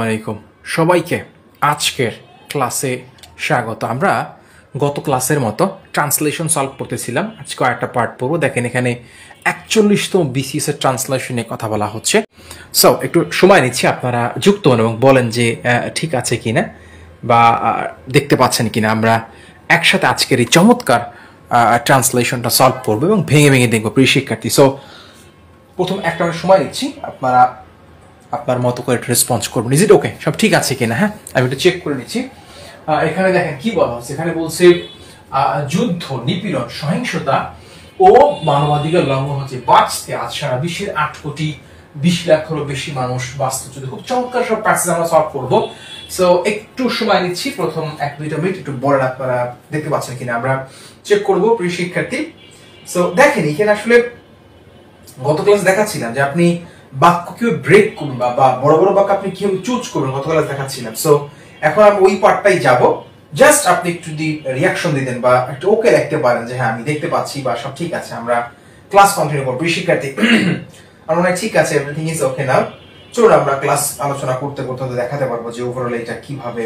আলাইকুম সবাইকে আজকের ক্লাসে স্বাগত। আমরা গত ক্লাসের মতো ট্রান্সলেশন সলভ করতেছিলাম। আজকে আরেকটা পার্ট পড়বো। দেখেন এখানে 41তম বিসিএস এর ট্রান্সলেশনে কথা বলা হচ্ছে। সো একটু সময় নিচ্ছি, আপনারা যুক্ত হন এবং বলেন যে ঠিক আছে কিনা বা দেখতে পাচ্ছেন কিনা। আমরা একসাথে আজকের এই চমৎকার ট্রান্সলেশনটা সলভ করবো এবং ভেঙে ভেঙে দেখবো প্রিয় শিক্ষার্থী। সো প্রথম একটা সময় নিচ্ছি, আপনারা আপনার মতো করে রেসপন্স করবেন। ইজ ইট ওকে? সব ঠিক আছে কিনা? হ্যাঁ, আমি একটু চেক করে নিচ্ছি। এখানে দেখেন কি বলা হচ্ছে। এখানে বলছে যুদ্ধ, নিপীড়ন, সহিংসতা ও মানবাধিকার লঙ্ঘন হচ্ছে বাঁচতে আজ সারা বিশ্বের 8 কোটি 20 লাখেরও বেশি মানুষ বাস্তুচ্যুত। খুব চমৎকার সব প্যাসেজ আমরা সলভ করবো। সো একটু সময় নিচ্ছি, প্রথম 1-2 মিনিট একটু বলেন আপনারা দেখতে পাচ্ছেন কিনা, আমরা চেক করবো প্রিয় শিক্ষার্থী। সো দেখেন এখানে আসলে গত ক্লাস দেখাচ্ছিলাম যে আপনি বাক্য কিভাবে ব্রেক করুন বা বড় বড় বাক্য আপনি কিভাবে চুজ করুন, গত ক্লাস দেখাচ্ছিলাম। সো এখন আমি ওই পার্টটাই যাব। জাস্ট আপনি একটু যদি রিয়াকশন দিতেন বা একটু ওকে লিখতে পারেন যে হ্যাঁ আমি দেখতে পাচ্ছি বা সব ঠিক আছে, আমরা ক্লাস কন্টিনিউ করব। প্রিয় শিক্ষার্থী, আমার মনে হয় ঠিক আছে, এভরিথিং ইজ ওকে নাও। চলুন আমরা ক্লাস আলোচনা করতে করতে দেখাতে পারবো যে ওভারঅল এটা কিভাবে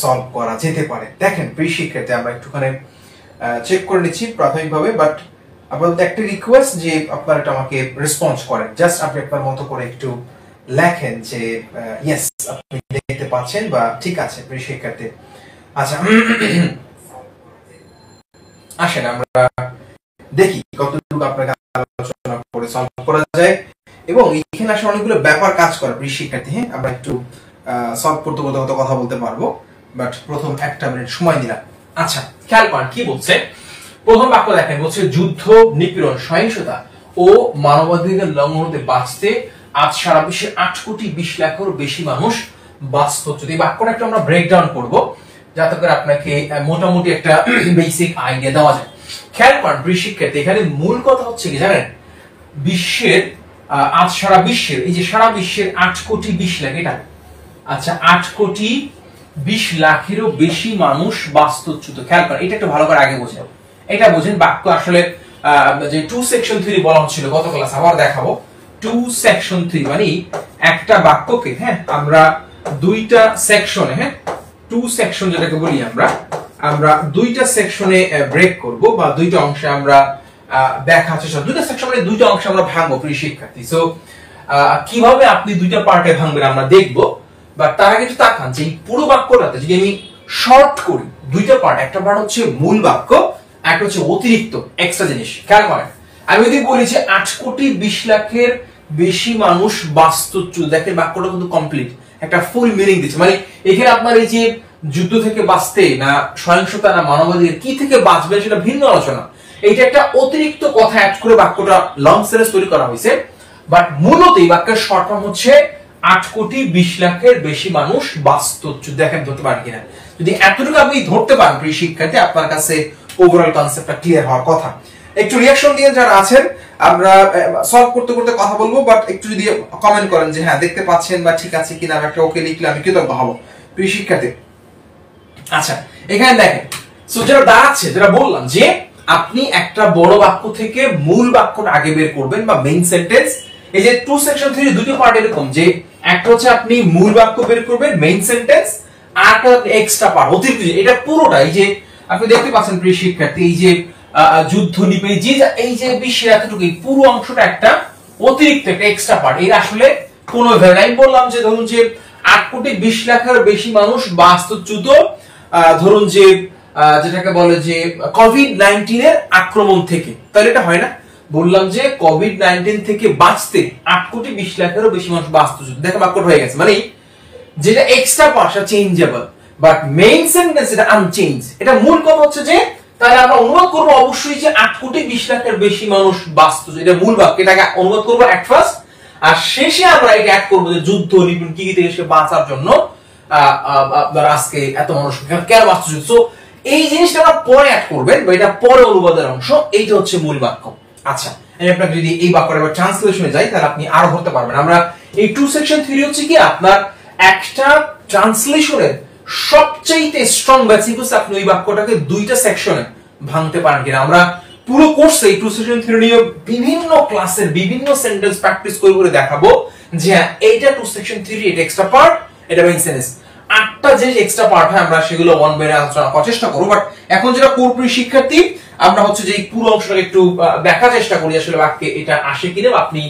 সলভ করা যেতে পারে। দেখেন প্রিয় শিক্ষার্থী, আমরা একটুখানি চেক করে নিচ্ছি প্রাথমিকভাবে, বাট আপনাদের একটা রিকোয়েস্ট যে আপনারা এটা আমাকে রেসপন্স করেন। জাস্ট আপনি আপনার মতো করে একটু লেখেন যে ইয়েস আপনি দেখতে পাচ্ছেন বা ঠিক আছে প্রিয় শিক্ষার্থী। আচ্ছা, আসেন আমরা দেখি কতটুকু আপনাকে আলোচনা করে সলভ করা যায় এবং এখানে আসলে অনেকগুলো ব্যাপার কাজ করে প্রিয় শিক্ষার্থী। হ্যাঁ, আমরা একটু সলভ করতে করতে কথা বলতে পারবো, বাট প্রথম 1 মিনিট সময় দিলাম। আচ্ছা, খেয়াল করেন কি বলছে। প্রথম বাক্য দেখেন, বলছে যুদ্ধ, নিপীড়ন, সহিংসতা ও মানবাধিকার লঙ্ঘন হতে বাঁচতে আজ সারা বিশ্বের 8 কোটি 20 লাখেরও বেশি মানুষ বাস্তুচ্যুত। এই বাক্যটা একটু আমরা ব্রেকডাউন করব যাতে করে আপনাকে মোটামুটি একটা বেসিক আইডিয়া দেওয়া যায়। খেয়াল করেন প্রিয় শিক্ষার্থী, এখানে মূল কথা হচ্ছে কি জানেন, বিশ্বের আজ সারা বিশ্বের, এই যে সারা বিশ্বের 8 কোটি 20 লাখ, এটা আচ্ছা 8 কোটি 20 লাখেরও বেশি মানুষ বাস্তুচ্যুত। খেয়াল করেন, এটা একটু ভালো করে আগে বোঝেন। এটা বোঝেন বাক্য আসলে যে 2 সেকশন 3 বলা হচ্ছিল গত ক্লাস, আবার দেখাবো। 2 সেকশন 3 মানে একটা বাক্যকে হ্যাঁ আমরা দুইটা সেকশনে, হ্যাঁ 2 সেকশন যেটাকে বলি আমরা দুইটা সেকশনে ব্রেক করব বা দুইটা অংশে আমরা দেখার চেষ্টা, দুইটা সেকশন মানে দুইটা অংশে আমরা ভাঙবো প্রিয় শিক্ষার্থী। সো কিভাবে আপনি দুইটা পার্টে ভাঙবেন আমরা দেখবো, বাট তার আগে একটু তাকান যে এই পুরো বাক্যটাতে যদি আমি শর্ট করি দুইটা পার্ট, একটা পার্ট হচ্ছে মূল বাক্য, একটা হচ্ছে অতিরিক্ত এক্সট্রা জিনিস। খেয়াল করেন, আমি যদি বলি যে 8 কোটি 20 লাখের বেশি মানুষ বাস্তুচ্যুত, দেখেন বাক্যটা কিন্তু কমপ্লিট একটা ফুল মিনিং দিচ্ছে। মানে এখানে আপনার এই যে যুদ্ধ থেকে বাঁচতে না সহিংসতা না মানবাধিকার কি থেকে বাঁচবেন সেটা ভিন্ন আলোচনা। এইটা একটা অতিরিক্ত কথা অ্যাড করে বাক্যটা লং সেন্টেন্স তৈরি করা হয়েছে, বাট মূলত এই বাক্যের শর্ট ফর্ম হচ্ছে 8 কোটি 20 লাখের বেশি মানুষ বাস্তুচ্যুত। দেখেন ধরতে পারেন কিনা। যদি এতটুকু আপনি ধরতে পারেন প্রিয় শিক্ষার্থী, আপনার কাছে ওভারঅল কনসেপ্টটা ক্লিয়ার হওয়ার কথা। একটু রিঅ্যাকশন দিয়ে যারা আছেন, আমরা সলভ করতে করতে কথা বলবো, বাট একটু যদি কমেন্ট করেন যে হ্যাঁ দেখতে পাচ্ছেন বা ঠিক আছে কিনা, একটা ওকে লিখলে আমি কৃতজ্ঞ হব প্রিয় শিক্ষার্থী। আচ্ছা, এখানে দেখেন সো যেটা দাঁড়াচ্ছে, যেটা বললাম যে আপনি একটা বড় বাক্য থেকে মূল বাক্যটা আগে বের করবেন বা মেইন সেন্টেন্স। এই যে 2 সেকশন 3 দুটো পার্ট এরকম যে একটা হচ্ছে আপনি মূল বাক্য বের করবেন মেইন সেন্টেন্স, আর একটা এক্সট্রা পার্ট অতিরিক্ত। এটা পুরোটা এই যে আপনি দেখতে পাচ্ছেন প্রিয় শিক্ষার্থী, এই যে যুদ্ধ নিপীড়ন যে এই যে বিশ্বের এতটুকু পুরো অংশটা একটা অতিরিক্ত একটা এক্সট্রা পার্ট। এর আসলে কোনো ভ্যালু আমি বললাম যে ধরুন যে 8 কোটি 20 লাখের বেশি মানুষ বাস্তুচ্যুত, ধরুন যে যেটাকে বলে যে কোভিড-19 এর আক্রমণ থেকে, তাহলে এটা হয় না। বললাম যে কোভিড-19 থেকে বাঁচতে 8 কোটি 20 লাখেরও বেশি মানুষ বাস্তুচ্যুত। দেখো বাক্যটা হয়ে গেছে। মানে যেটা এক্সট্রা পার্ট সেটা চেঞ্জেবল, বাট মেইন সেন্টেন্স এটা আনচেঞ্জ। এটা মূল কথা হচ্ছে যে তাহলে আমরা অনুবাদ করব অবশ্যই যে 8 কোটি 20 লাখের বেশি মানুষ বাস্তুচ্যুত, এটা মূল বাক্য। এটাকে অনুবাদ করব এট ফার্স্ট, আর শেষে আমরা এটা অ্যাড করব যে যুদ্ধ নিপীড়ন কি থেকে সে বাঁচার জন্য আপনারা আজকে এত মানুষ কেন বাস্তুচ্যুত। সো এই জিনিসটা আমরা পরে অ্যাড করবেন বা এটা পরে অনুবাদের অংশ, এইটা হচ্ছে মূল বাক্য। আচ্ছা, আমি আপনাকে যদি এই বাক্যটা এবার ট্রান্সলেশনে যাই তাহলে আপনি আরো ধরতে পারবেন। আমরা এই 2 সেকশন 3 হচ্ছে কি আপনার একটা ট্রান্সলেশনের সবচেয়ে স্ট্রং বেসিক হচ্ছে আপনি ওই বাক্যটাকে দুইটা সেকশনে ভাঙতে পারেন কিনা। আমরা পুরো কোর্সে এই টু সেকশন থিওরি নিয়ে বিভিন্ন ক্লাসের বিভিন্ন সেন্টেন্স প্র্যাকটিস করে করে দেখাবো যে এইটা টু সেকশন থিওরি, এটা এক্সট্রা পার্ট, এটা মেইন সেন্টেন্স। 8টা যে এক্সট্রা পার্ট হয় আমরা সেগুলো ওয়ান বাই আলোচনা করার চেষ্টা করব। বাট এখন যেটা কোর্সের শিক্ষার্থী আমরা হচ্ছে যে এই পুরো অংশটাকে একটু দেখার চেষ্টা করি আসলে বাক্যে এটা আসে কিনা বা আপনি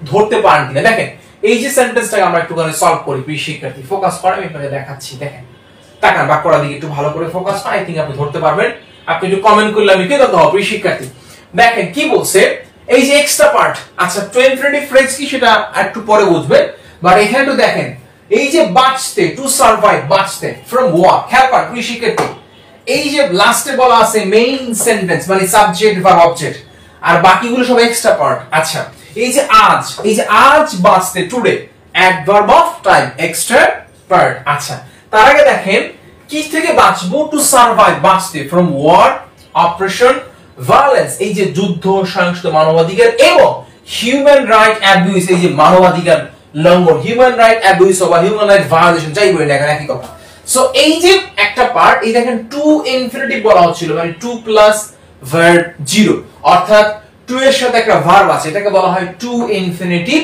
ধরতে পারেন কিনা। দেখেন এই যে সেন্টেন্সটাকে আমরা একটুখানি সলভ করি, প্রিয় শিক্ষার্থী ফোকাস করে আমি আপনাকে দেখাচ্ছি। দেখেন তাকান বাক্যটার দিকে একটু ভালো করে ফোকাস করে, আই থিংক আপনি ধরতে পারবেন। আপনি একটু কমেন্ট করলে আমি কৃতজ্ঞ হব প্রিয় শিক্ষার্থী। দেখেন কি বলছে, এই যে এক্সট্রা পার্ট, আচ্ছা টু ইনফিনিটিভ ফ্রেজ কি সেটা একটু পরে বুঝবেন, বাট এখানে একটু দেখেন এই যে বাঁচতে, টু সার্ভাইভ, বাঁচতে ফ্রম ওয়ার, খেয়াল করেন প্রিয় শিক্ষার্থী এই যে লাস্টে বলা আছে মেইন সেন্টেন্স মানে সাবজেক্ট ভার্ব অবজেক্ট, আর বাকিগুলো সব এক্সট্রা পার্ট। আচ্ছা এই যে আজ বাঁচতে, today adverb of time, extra part. আচ্ছা তার আগে দেখেন কি থেকে বাঁচবো, টু সার্ভাইভ, বাঁচতে, ফ্রম ওয়ার, অপারেশন, ভায়োলেন্স এই যে যুদ্ধ, সহিংসতা, মানবাধিকার, এবং হিউম্যান রাইট অ্যাবিউজ এই যে মানবাধিকার লঙ্ঘন, হিউম্যান রাইট অ্যাবিউজ বা হিউম্যান রাইট ভায়োলেশন যাই বলি না একই কথা। সো এই যে একটা পার্ট, এই দেখেন টু ইনফিনিটিভ বলা হচ্ছিল মানে টু প্লাস ভার্ব জিরো, অর্থাৎ টু এর সাথে একটা ভার্ব আছে, এটাকে বলা হয় টু ইনফিনিটিভ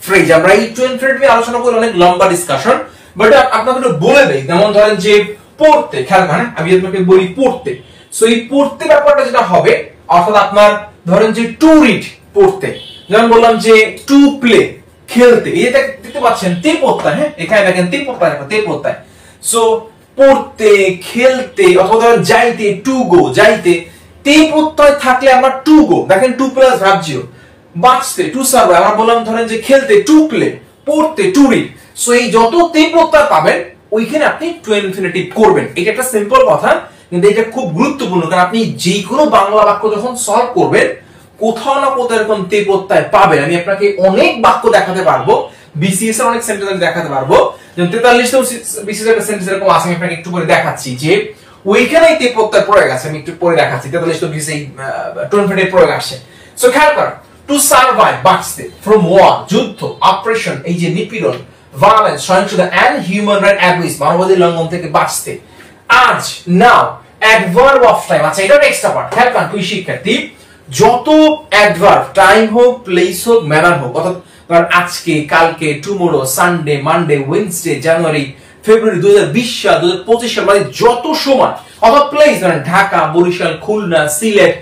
ফ্রেজ। আমরা এই টু ইনফিনিটিভ আলোচনা করে অনেক লম্বা ডিসকাশন, বাট আপনাকে একটু বলে দেই। যেমন ধরেন যে পড়তে, খেয়াল করেন আমি আপনাকে বলি পড়তে, সো এই পড়তে ব্যাপারটা যেটা হবে অর্থাৎ আপনার ধরেন যে টু রিড পড়তে, যেমন বললাম যে টু প্লে খেলতে, এই যে দেখতে পাচ্ছেন তে প্রত্যয়, হ্যাঁ এখানে দেখেন তে প্রত্যয়, তে প্রত্যয়। সো পড়তে, খেলতে, অথবা ধরেন যাইতে, টু গো, যাইতে তে প্রত্যয় থাকলে আমরা টু গো, দেখেন টু প্লাস ভার্ব জিরো, বাঁচতে টু সার্ভাইভ, আমরা বললাম ধরেন যে খেলতে টু প্লে, পড়তে টু রিড। সো এই যত তে প্রত্যয় পাবেন ওইখানে আপনি টু ইনফিনিটিভ করবেন। এটা একটা সিম্পল কথা, কিন্তু এটা খুব গুরুত্বপূর্ণ, কারণ আপনি যে কোনো বাংলা বাক্য যখন সলভ করবেন কোথাও না কোথাও এরকম তে প্রত্যয় পাবেন। আমি আপনাকে অনেক বাক্য দেখাতে পারবো, বিসিএস এর অনেক সেন্টেন্স দেখাতে পারবো, যেমন 43 বিসিএস এর সেন্টেন্স এরকম আছে, আমি আপনাকে একটু করে দেখাচ্ছি যে ওইখানেই তে প্রত্যয় প্রয়োগ আছে, আমি একটু পরে দেখাচ্ছি 43 বিসিএস এই টু ইনফিনিটিভ প্রয়োগ আসে। সো খেয়াল করেন টু সার্ভাইভ বাঁচতে, ফ্রম ওয়ার যুদ্ধ, অপারেশন এই যে নিপীড়ন, ভায়োলেন্স সহিংসতা, এন্ড হিউম্যান রাইট অ্যাবিউজ মানবাধিকার লঙ্ঘন থেকে বাঁচতে। আজ, নাও, অ্যাডভার্ব অফ টাইম, আচ্ছা এটা এক্সট্রা পার্ট। খেয়াল করেন তুই শিক্ষার্থী যত অ্যাডভার্ব, টাইম হোক, প্লেস হোক, ম্যানার হোক, অর্থাৎ ধরেন আজকে, কালকে, টুমোরো, সানডে, মানডে, ওয়েডনেসডে, জানুয়ারি, ফেব্রুয়ারি 2020 সাল, 2025 সাল, মানে যত সময়, অথবা প্লেস ধরেন Dhaka, Barishal, Khulna, Sylhet,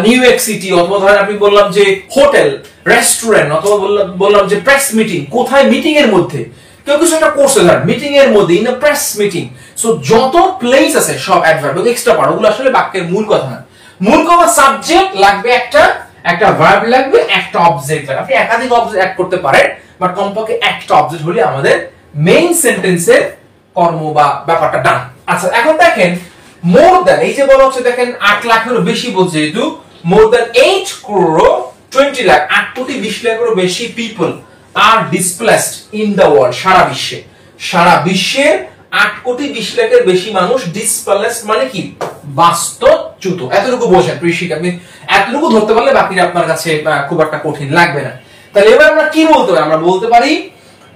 New York City, অথবা ধরেন আপনি বললাম যে হোটেল, রেস্টুরেন্ট, অথবা বললাম যে প্রেস মিটিং, কোথায় মিটিং এর মধ্যে, কেউ কিছু একটা করছে ধরেন মিটিং এর মধ্যে, in a press meeting. So যত প্লেস আছে সব অ্যাডভার্ব এক্সট্রা পার্ট, ওগুলো আসলে বাক্যের মূল কথা না। মূল কথা সাবজেক্ট লাগবে একটা ভার্ব লাগবে, একটা অবজেক্ট লাগবে। আপনি একাধিক অবজেক্ট অ্যাড করতে পারেন, বাট কমপক্ষে একটা অবজেক্ট হলে আমাদের মেইন সেন্টেন্সের কর্ম বা ব্যাপারটা ডান। আচ্ছা এখন দেখেন মোর দ্যান, এই যে বলা হচ্ছে দেখেন 8 লাখেরও বেশি বলছে, যেহেতু মোর দ্যান 8 crore 20 লাখ, 8 কোটি 20 লাখেরও বেশি people are displaced in the world, সারা বিশ্বে 8 কোটি 20 লাখের বেশি মানুষ ডিসপ্লেসড মানে কি, বাস্তুচ্যুত। এতটুকু বোঝেন কৃষিক, আপনি এতটুকু ধরতে পারলে বাকিটা আপনার কাছে খুব একটা কঠিন লাগবে না। তাহলে এবার আমরা কি বলতে পারি, আমরা বলতে পারি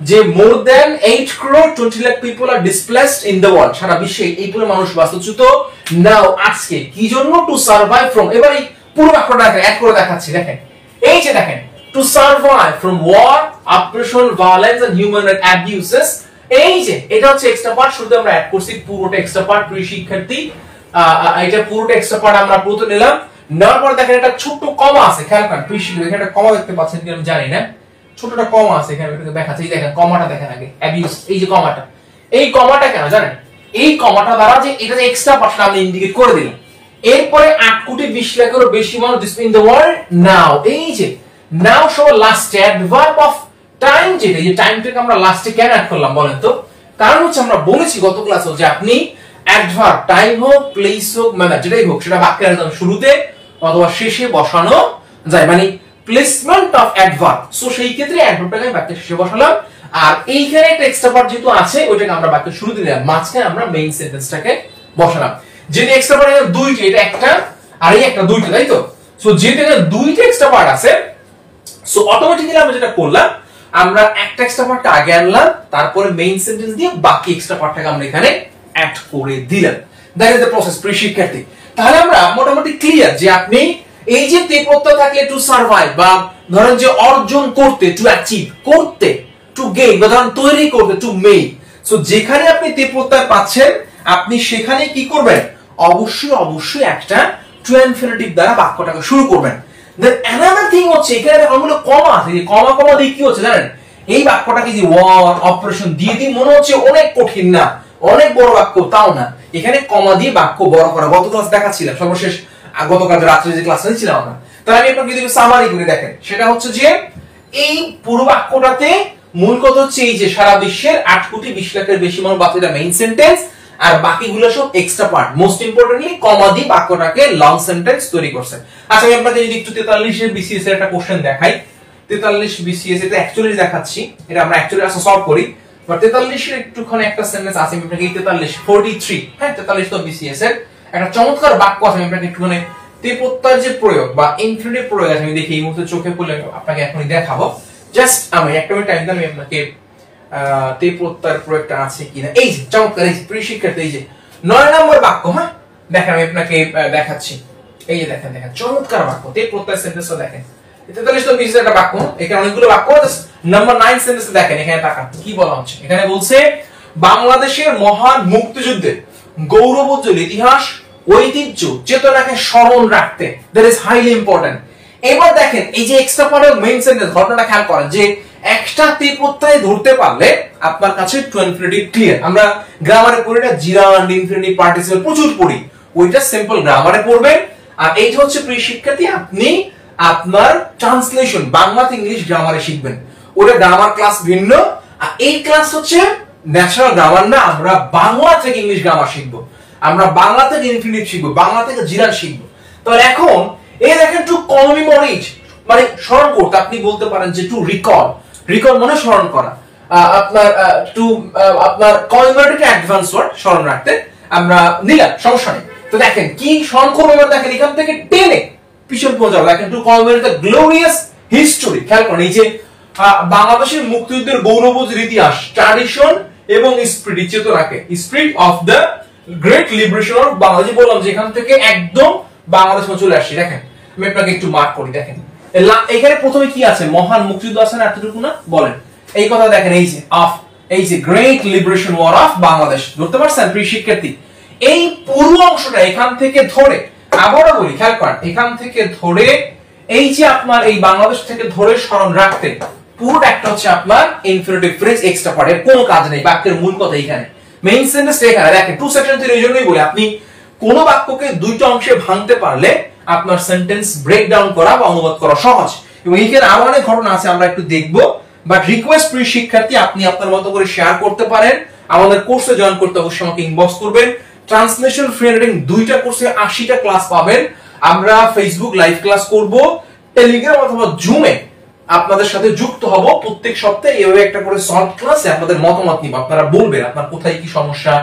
যে more than 8 crore 20 lakh people are displaced in the world, সারা বিশ্বে এই পুরো মানুষ বাস্তুচ্যুত। নাও আজকে কি জন্য, টু সার্ভাইভ ফ্রম, এবার এই পুরো বাক্যটা অ্যাড করে দেখাচ্ছি। দেখেন এই যে দেখেন to survive from war, operation, violence and human right abuses, এই যে এটা হচ্ছে এক্সট্রা পার্ট, শুধু আমরা অ্যাড করছি পুরোটা এক্সট্রা পার্ট। প্রিয় শিক্ষার্থী এটা পুরোটা এক্সট্রা পার্ট আমরা পুরোটা নিলাম। নেওয়ার পর দেখেন একটা ছোট্ট কমা আছে, খেয়াল করেন প্রিয় শিক্ষার্থী, এখানে একটা কমা দেখতে পাচ্ছেন কি আমি জানি না, ছোটটা কমা আছে এখানে দেখাচ্ছি। এই দেখেন কমাটা দেখেন আগে, অ্যাবিউজ এই যে কমাটা, এই কমাটা কেন জানেন, এই কমাটা দ্বারা যে এটা যে এক্সট্রা পার্টটা আমি ইন্ডিকেট করে দিলাম। এরপরে 8 কোটি 20 লাখেরও বেশি মানুষ ইন দ্য ওয়ার্ল্ড নাও, এই যে নাও সহ লাস্ট অ্যাডভার্ব অফ টাইম, যেটা এই যে টাইমটাকে আমরা লাস্টে কেন অ্যাড করলাম বলেন তো? কারণ হচ্ছে আমরা বলেছি গত ক্লাসে যে আপনি অ্যাডভার্ব টাইম হোক, প্লেস হোক, ম্যানার যেটাই হোক সেটা বাক্যের একদম শুরুতে অথবা শেষে বসানো যায়, মানে প্লেসমেন্ট অফ অ্যাডভার্ব। সো সেই ক্ষেত্রে অ্যাডভার্বটাকে আমি বাক্যের শেষে বসালাম, আর এইখানে একটা এক্সট্রা পার্ট যেহেতু আছে ওইটাকে আমরা বাক্যের শুরুতে দিলাম, মাঝখানে আমরা মেইন সেন্টেন্সটাকে বসালাম। যেটা এক্সট্রা পার্ট এখানে দুইটা, এটা একটা আর এই একটা, দুইটা, তাই তো? সো যেটা এখানে দুইটা এক্সট্রা পার্ট আছে, সো অটোমেটিক্যালি আমরা যেটা করলাম, আমরা একটা এক্সট্রা পার্টটা আগে আনলাম, তারপরে মেইন সেন্টেন্স দিয়ে বাকি এক্সট্রা পার্টটাকে আমরা এখানে অ্যাড করে দিলাম। দ্যাট ইজ দ্য প্রসেস প্রিয় শিক্ষার্থী। তাহলে আমরা মোটামুটি ক্লিয়ার যে আপনি এই যে তে প্রত্যয় থাকলে টু সার্ভাইভ বা ধরেন যে অর্জন করতে, টু অ্যাচিভ করতে, টু গেইন বা ধরেন তৈরি করতে, টু মেক। সো যেখানে আপনি তে প্রত্যয় পাচ্ছেন আপনি সেখানে কি করবেন, অবশ্যই একটা টু ইনফিনিটিভ দ্বারা বাক্যটাকে শুরু করবেন। দেন অ্যানাদার থিং হচ্ছে এখানে অনেকগুলো কমা আছে, যে কমা দিয়ে কি হচ্ছে জানেন, এই বাক্যটাকে যে ওয়ার অপারেশন দিয়ে মনে হচ্ছে অনেক কঠিন না, অনেক বড় বাক্য, তাও না। এখানে কমা দিয়ে বাক্য বড় করা গত ক্লাস দেখাচ্ছিলাম, সর্বশেষ গতকাল রাত্রে যে ক্লাস নিয়েছিলাম আমরা। তাহলে আমি আপনাকে যদি সামারি করে দেখেন, সেটা হচ্ছে যে এই পুরো বাক্যটাতে মূল কথা হচ্ছে এই যে সারা বিশ্বের 8 কোটি 20 লাখের বেশি মানুষ বাঁচে, এটা মেইন সেন্টেন্স, আর বাকিগুলো সব এক্সট্রা পার্ট। মোস্ট ইম্পর্টেন্টলি কমা দিয়ে বাক্যটাকে লং সেন্টেন্স তৈরি করছে। আচ্ছা আমি আপনাদের যদি একটু 43 এর বিসিএস এর একটা কোশ্চেন দেখাই, 43 বিসিএস এটা 41 দেখাচ্ছি, এটা আমরা অ্যাকচুয়ালি আসলে সলভ করি, বাট 43 এর একটুখানি একটা সেন্টেন্স আছে, আমি আপনাকে 43 হ্যাঁ 43 তো বিসিএস এর একটা চমৎকার বাক্য আছে, আমি আপনাকে একটুখানি তে প্রত্যয়ের যে প্রয়োগ বা ইনফিনিটিভ প্রয়োগ আছে, আমি দেখি এই মুহূর্তে চোখে পড়লে আপনাকে এখনই দেখাবো। জাস্ট আমি একটা মিনিট টাইম দিন, আমি আপনাকে তে প্রত্যয়ের প্রয়োগটা আছে কিনা। এই যে চমৎকার, এই প্রিয় শিক্ষার্থী, এই যে 9 নম্বর বাক্য, হ্যাঁ দেখেন আমি আপনাকে দেখাচ্ছি, এই যে দেখেন চমৎকার বাক্য, তে প্রত্যয় সেন্টেন্সটা দেখেন। 43 তো বিশেষ একটা বাক্য, এখানে অনেকগুলো বাক্য, জাস্ট নাম্বার 9 সেন্টেন্স দেখেন, এখানে তাকান কি বলা হচ্ছে। এখানে বলছে বাংলাদেশের মহান মুক্তিযুদ্ধের গৌরবোজ্জ্বল ইতিহাস, ঐতিহ্য, চেতনাকে স্মরণ রাখতে, দ্যাট ইজ হাইলি ইম্পর্টেন্ট। এবার দেখেন এই যে এক্সট্রা পার্টের মেইন সেন্টেন্স, ঘটনাটা খেয়াল করেন যে একটা তে প্রত্যয় ধরতে পারলে আপনার কাছে টু ইনফিনিটিভ ক্লিয়ার। আমরা গ্রামারে পড়ি না, জিরান্ড ইনফিনিটিভ পার্টিসিপল প্রচুর পড়ি, ওইটা সিম্পল গ্রামারে পড়বেন। আর এইটা হচ্ছে প্রিয় শিক্ষার্থী আপনি আপনার ট্রান্সলেশন বাংলা থেকে ইংলিশ গ্রামারে শিখবেন, ওটা গ্রামার ক্লাস ভিন্ন, আর এই ক্লাস হচ্ছে ন্যাচারাল গ্রামার না, আমরা বাংলা থেকে ইংলিশ গ্রামার শিখবো, আমরা বাংলা থেকে ইনফিনিটিভ শিখবো, বাংলা থেকে জিরান শিখবো। তাহলে এখন এই দেখেন টু কমেমোরেট মানে স্মরণ করতে, আপনি বলতে পারেন যে টু রিকল মানে স্মরণ করা, আপনার টু আপনার কমেমোরেট অ্যাডভান্স ওয়ার্ড স্মরণ রাখতে আমরা নিলাম, সমস্যা নেই। তো দেখেন কি স্মরণ করবো, এবার দেখেন এখান থেকে টেনে পিছন পৌঁছাবো, দেখেন two commemorate the glorious history. খেয়াল করেন এই যে বাংলাদেশের মুক্তিযুদ্ধের গৌরবোজ্জ্বল ইতিহাস, ট্র্যাডিশন এবং স্পিরিট, চেতনাকে, spirit of the great liberation of Bangladesh, বললাম যে এখান থেকে একদম বাংলাদেশ চলে আসছে। দেখেন আমি আপনাকে একটু মার্ক করি, দেখেন এখানে প্রথমে কি আছে, মহান মুক্তিযুদ্ধ আছে না, এতটুকু না বলেন, এই কথা দেখেন, এই যে অফ, এই যে great liberation war of Bangladesh, ধরতে পারছেন প্রিয় শিক্ষার্থী? এই পুরো অংশটা এখান থেকে ধরে, আবারও বলি খেয়াল করেন, এখান থেকে ধরে এই যে আপনার এই বাংলাদেশ থেকে ধরে স্মরণ রাখতে, পুরোটা একটা হচ্ছে আপনার ইনফিনিটিভ ফ্রেজ, এক্সট্রা পার্ট, এর কোনো কাজ নেই, বাক্যের মূল কথা এখানে, মেইন সেন্টেন্স এখানে। দেখেন টু সেকশন থিওরি এই জন্যই বলি, আপনি কোন বাক্যকে দুইটা অংশে ভাঙতে পারলে আপনার সেন্টেন্স ব্রেক ডাউন করা বা অনুবাদ করা সহজ। এবং এখানে আরো অনেক ঘটনা আছে, আমরা একটু দেখবো, বাট রিকোয়েস্ট প্রিয় শিক্ষার্থী আপনি আপনার মতো করে শেয়ার করতে পারেন, আমাদের কোর্সে জয়েন করতে অবশ্যই আমাকে ইনবক্স করবেন। ট্রান্সলেশন ফ্রি রিডিং দুইটা কোর্সে 80টা ক্লাস পাবেন, আমরা ফেসবুক লাইভ ক্লাস করব, টেলিগ্রাম অথবা জুমে আপনাদের সাথে যুক্ত হব প্রত্যেক সপ্তাহে, এইভাবে একটা করে সলভ ক্লাসে আপনাদের মতামত নিব, আপনারা বলবেন আপনার কোথায় কি সমস্যা,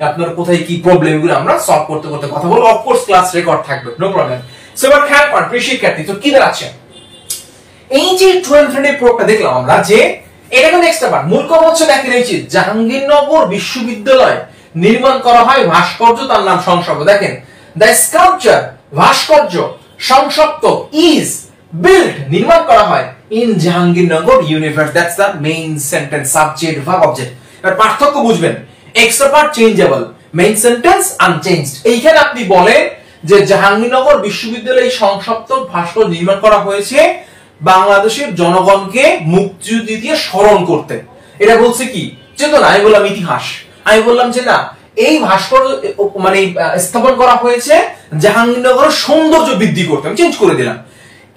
আপনার কোথায় কি প্রবলেম, এগুলো আমরা সলভ করতে করতে কথা বলবো। অফ কোর্স ক্লাস রেকর্ড থাকবে, নো প্রবলেম। সো এবার খেয়াল করেন প্রিয় শিক্ষার্থী, তো কি দাঁড়াচ্ছে, এই যে 12 প্রয়োগটা দেখলাম আমরা, যে এটা কিন্তু এক্সট্রা পার্ট, মূল কথা হচ্ছে দেখেন এই যে জাহাঙ্গীরনগর বিশ্ববিদ্যালয় নির্মাণ করা হয় ভাস্কর্য, তার নাম সংসপ্ত। দেখেন দ্য স্কাল্পচার, ভাস্কর্য সংসপ্ত ইজ বিল্ট, নির্মাণ করা হয় in Jahangirnagar university, that's the main sentence, subject verb object. এর পার্থক্য বুঝবেন, extra part changeable, main sentence unchanged. এইখানে আপনি বলেন যে জাহাঙ্গীরনগর বিশ্ববিদ্যালয়ে সংসপ্ত ভাস্কর্য নির্মাণ করা হয়েছে বাংলাদেশের জনগণকে মুক্তিযুদ্ধ দিয়ে স্মরণ করতে, এটা বলছে কি চেতনা, আমি বললাম ইতিহাস, আমি বললাম যে না এই ভাস্কর্য মানে স্থাপন করা হয়েছে জাহাঙ্গীরনগরের সৌন্দর্য বৃদ্ধি করতে, আমি চেঞ্জ করে দিলাম,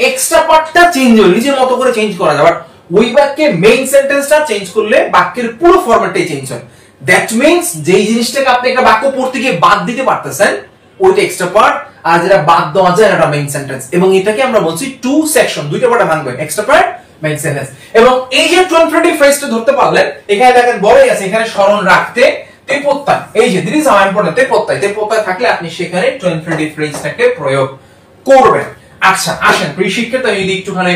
এক্সট্রা পার্টটা চেঞ্জ হলো, নিজের মতো করে চেঞ্জ করা যায়, বাট ওই বাক্যে মেইন সেন্টেন্সটা চেঞ্জ করলে বাক্যের পুরো ফরম্যাটটাই চেঞ্জ হয়। দ্যাট মিন্স যেই জিনিসটাকে আপনি একটা বাক্য পড়তে গিয়ে বাদ দিতে পারতেছেন ওইটা এক্সট্রা পার্ট, আর যেটা বাদ দেওয়া যায় এটা মেইন সেন্টেন্স, এবং এটাকে আমরা বলছি টু সেকশন, দুইটা পার্টে ভাঙবে, এক্সট্রা পার্ট, মেইন সেন্টেন্স। এবং এই যে 12 ফ্রেজটা ধরতে পারলেন, এখানে দেখেন বড়ই আছে, এখানে স্মরণ রাখতে তে প্রত্যয়, এই যে দিস ইজ হাউ ইম্পর্টেন্ট, তে প্রত্যয় থাকলে আপনি সেখানে 12 ফ্রেজটাকে প্রয়োগ করবেন। আচ্ছা আসেন প্রিয় শিক্ষার্থী, আমি যদি একটুখানি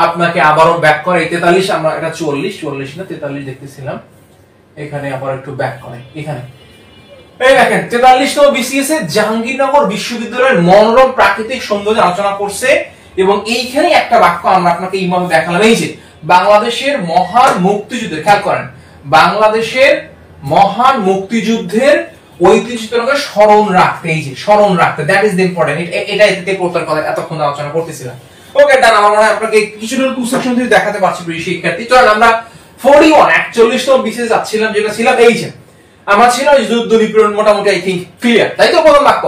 আপনাকে আবারও ব্যাক করে, 43 আমরা এটা 40 না 43 দেখতেছিলাম, এখানে আবার একটু ব্যাক করে, এখানে এই দেখেন 43তম বিসিএস এ জাহাঙ্গীরনগর বিশ্ববিদ্যালয়ের মনোরম প্রাকৃতিক সৌন্দর্য আলোচনা করছে এবং এইখানে একটা বাক্য আমরা আপনাকে এইভাবে দেখালাম, এই যে বাংলাদেশের মহান মুক্তিযুদ্ধের, খেয়াল করেন, বাংলাদেশের মহান মুক্তিযুদ্ধের ঐতিহ্যকে স্মরণ রাখতে, এই যে স্মরণ রাখতে, দ্যাট ইজ দ্য ইম্পর্টেন্ট। এটা এতে প্রত্যেক কথা এতক্ষণ আলোচনা করতেছিলাম। ওকে ডান, আমার মনে হয় আপনাকে কিছুটা টু সেকশন দিয়ে দেখাতে পারছি প্রিয় শিক্ষার্থী। চলেন আমরা 41তম বিসিএস যাচ্ছিলাম, যেটা ছিলাম এই যে আমার ছিল যুদ্ধ নিপীড়ন, মোটামুটি আই থিংক ক্লিয়ার, তাই তো প্রথম বাক্য।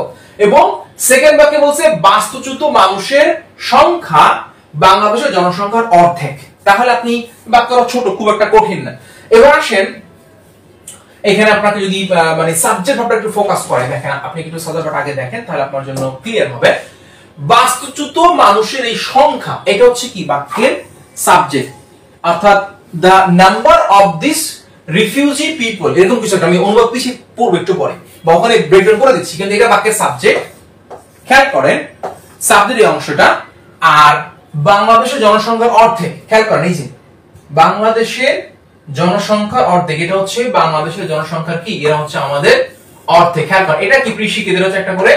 এবং সেকেন্ড বাক্যে বলছে বাস্তুচ্যুত মানুষের সংখ্যা বাংলাদেশের জনসংখ্যার অর্ধেক। তাহলে আপনি বাক্যটা ছোট, খুব একটা কঠিন না। এবার আসেন এখানে আপনাকে যদি মানে সাবজেক্ট ভাবটা একটু ফোকাস করে দেখেন, আপনি একটু সাবজেক্ট আগে দেখেন তাহলে আপনার জন্য ক্লিয়ার হবে। বাস্তুচ্যুত মানুষের এই সংখ্যা, এটা হচ্ছে কি বাক্যের সাবজেক্ট, অর্থাৎ the number of this refugee people, এরকম কিছু একটা, আমি অনুবাদ পিছিয়ে পড়বো একটু পরে বা ওখানে ব্রেকডাউন করে দিচ্ছি, কিন্তু এটা বাক্যের সাবজেক্ট। খেয়াল করেন সাবজেক্টের অংশটা, আর বাংলাদেশের জনসংখ্যার অর্ধেক, খেয়াল করেন এই যে বাংলাদেশের জনসংখ্যার অর্ধেক, এটা হচ্ছে বাংলাদেশের জনসংখ্যার কি, এরা হচ্ছে আমাদের অর্ধেক। খেয়াল করেন এটা কি প্রিশিক, এদের হচ্ছে একটা করে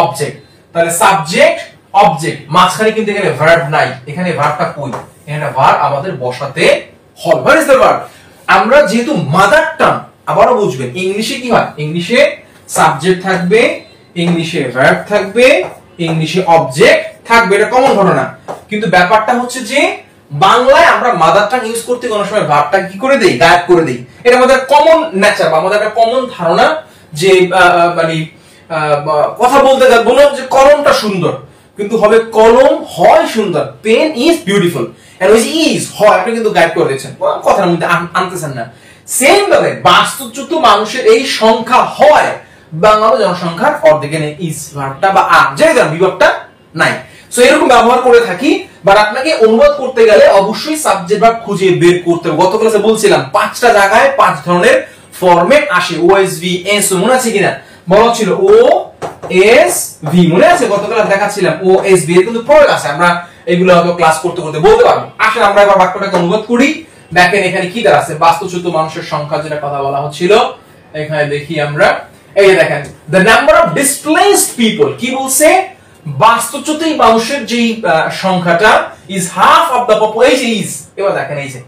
অবজেক্ট। তাহলে সাবজেক্ট অবজেক্ট, মাঝখানে কিন্তু এখানে ভার্ব নাই, এখানে ভার্বটা কই, এখানে ভার্ব আমাদের বসাতে হবে। What is the verb? আমরা যেহেতু মাদার টাং, আবারও বুঝবেন ইংলিশে কি হয়, ইংলিশে সাবজেক্ট থাকবে, ইংলিশে ভার্ব থাকবে, ইংলিশে অবজেক্ট থাকবে, এটা কমন ঘটনা। কিন্তু ব্যাপারটা হচ্ছে যে বাংলায় আমরা মাদার টাং ইউজ করতে কোনো সময় ভার্বটা কি করে দেই, গায়েব করে দেই। এটা আমাদের কমন নেচার বা আমাদের একটা কমন ধারণা যে মানে কথা বলতে বললাম যে কলমটা সুন্দর, কিন্তু হবে কলম হয় সুন্দর, পেন ইজ বিউটিফুল, এন্ড ওই ইজ হয় আপনি কিন্তু গাইড করে দিয়েছেন, কথার মধ্যে আনতেছেন না। সেম ভাবে বাস্তুচ্যুত মানুষের এই সংখ্যা হয় বাংলাদেশ জনসংখ্যার অর্ধেক, এখানে ইজ ভার্বটা বা আর যে বিভাগটা নাই। সো এরকম ব্যবহার করে থাকি, বাট আপনাকে অনুবাদ করতে গেলে অবশ্যই সাবজেক্ট ভার্ব খুঁজে বের করতে হবে। গত ক্লাসে বলছিলাম 5টা জায়গায় 5 ধরনের ফরম্যাট আসে, ওএসভি, এসও, মনে আছে কিনা? বলা ছিল ও এস ভি, মনে আছে? গত ক্লাস দেখাচ্ছিলাম ও এস ভি এর কিন্তু প্রয়োগ আছে, আমরা এগুলো হয়তো ক্লাস করতে করতে বলতে পারবো। আসলে আমরা এবার বাক্যটাকে অনুবাদ করি। দেখেন এখানে কি দেওয়া আছে, বাস্তুচ্যুত মানুষের সংখ্যা যেটা কথা বলা হচ্ছিল, এখানে দেখি আমরা, এই যে দেখেন the number of displaced people, কি বলছে, বাস্তুচ্যুত মানুষের যে সংখ্যাটা is half of the population is, এবার দেখেন এই যে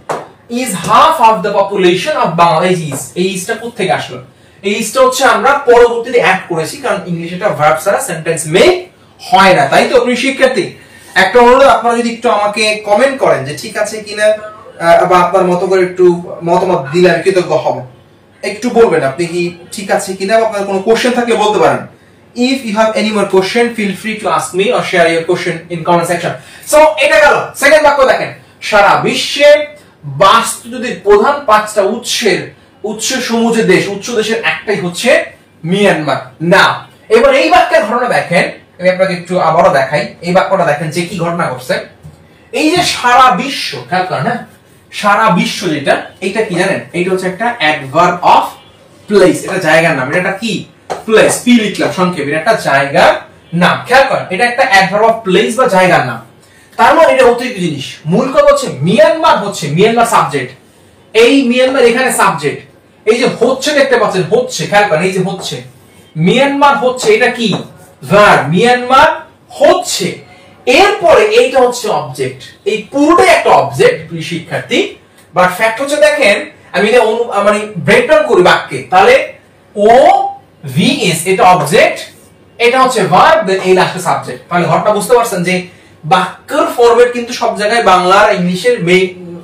is half of the population of Bangladesh is, এই ইসটা কোথা থেকে আসলো? এই ইসটা হচ্ছে আমরা পরবর্তীতে অ্যাড করেছি, কারণ ইংলিশে এটা ভার্ব ছাড়া সেন্টেন্স মেক হয় না, তাই তো প্রিয় শিক্ষার্থী? একটা অনুরোধ, আপনারা যদি একটু আমাকে কমেন্ট করেন যে ঠিক আছে কিনা, বা আপনার মতো করে একটু মতামত দিলে আমি কৃতজ্ঞ হব। একটু বলবেন আপনি কি ঠিক আছে কিনা, আপনার কোনো কোশ্চেন থাকলে বলতে পারেন। If you have any more question, feel free to ask me or share your question in comment section. So এটা গেল সেকেন্ড বাক্য। দেখেন সারা বিশ্বে বাস্তুচ্যুতির প্রধান 5টা উৎস সমূহ দেশ, উৎস দেশের একটাই হচ্ছে মিয়ানমার। না এবার এই বাক্যের ঘটনা দেখেন, আমি আপনাকে একটু আবারও দেখাই। এই বাক্যটা দেখেন যে কি ঘটনা ঘটছে। এই যে সারা বিশ্ব, খেয়াল করেন না, সারা বিশ্ব যেটা, এটা কি জানেন, এটা হচ্ছে একটা অ্যাডভার্ব অফ প্লেস, এটা জায়গার নাম। এটা কি প্লেস, পি লিখলাম সংক্ষেপে, এটা একটা জায়গার নাম। খেয়াল করেন এটা একটা অ্যাডভার্ব অফ প্লেস বা জায়গার নাম, তার মানে এটা অতিরিক্ত জিনিস। মূল কথা হচ্ছে মিয়ানমার হচ্ছে, মিয়ানমার সাবজেক্ট, এই মিয়ানমার এখানে সাবজেক্ট। এই যে হচ্ছে দেখতে পাচ্ছেন, হচ্ছে, খেয়াল করেন এই যে হচ্ছে, মিয়ানমার হচ্ছে, এটা কি ভার্ব, মিয়ানমার হচ্ছে। এরপরে এইটা হচ্ছে অবজেক্ট, এই পুরোটাই একটা অবজেক্ট প্রিয় শিক্ষার্থী। বাট ফ্যাক্ট হচ্ছে দেখেন, আমি এটা মানে ব্রেকডাউন করি বাক্যে, তাহলে ও ভি এস এটা অবজেক্ট, এটা হচ্ছে ভার্ব, এই লাস্টে সাবজেক্ট। তাহলে ঘটনা বুঝতে পারছেন যে বাক্যের ফরম্যাট কিন্তু সব জায়গায় বাংলা আর ইংলিশের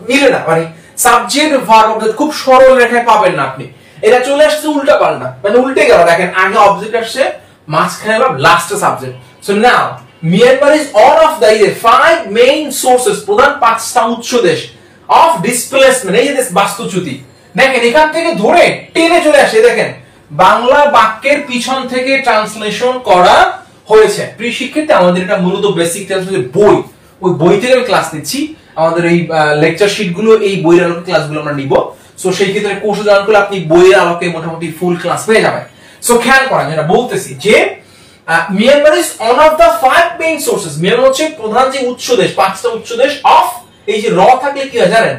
মিলে না, মানে সাবজেক্ট ভার্ব অবজেক্ট খুব সরল রেখায় পাবেন না আপনি। এটা চলে আসছে উল্টা পাল্টা, মানে উল্টে গেল। দেখেন আগে অবজেক্ট আসছে, মাঝখানে লাস্টে subject. So now Myanmar is one of the 5 main sources, প্রধান 5টা উৎস দেশ of displacement, এই যে বাস্তুচ্যুতি। দেখেন এখান থেকে ধরে টেনে চলে আসে, দেখেন বাংলা বাক্যের পিছন থেকে ট্রান্সলেশন করা হয়েছে। প্রিয় শিক্ষার্থী আমাদের এটা মূলত বেসিক বই, ওই বই থেকে আমি ক্লাস নিচ্ছি। আমাদের এই লেকচার শিট গুলো এই বইয়ের আলোকে ক্লাসগুলো আমরা নিব। সো সেই ক্ষেত্রে কোর্স জয়েন করলে আপনি বইয়ের আলোকে মোটামুটি ফুল ক্লাস পেয়ে যাবেন। সো খেয়াল করেন যেটা বলতেছি যে Myanmar is one of the 5 main sources, Myanmar হচ্ছে প্রধান যে উৎস দেশ, 5টা উৎস দেশ অফ, এই যে র থাকলে কি হয় জানেন,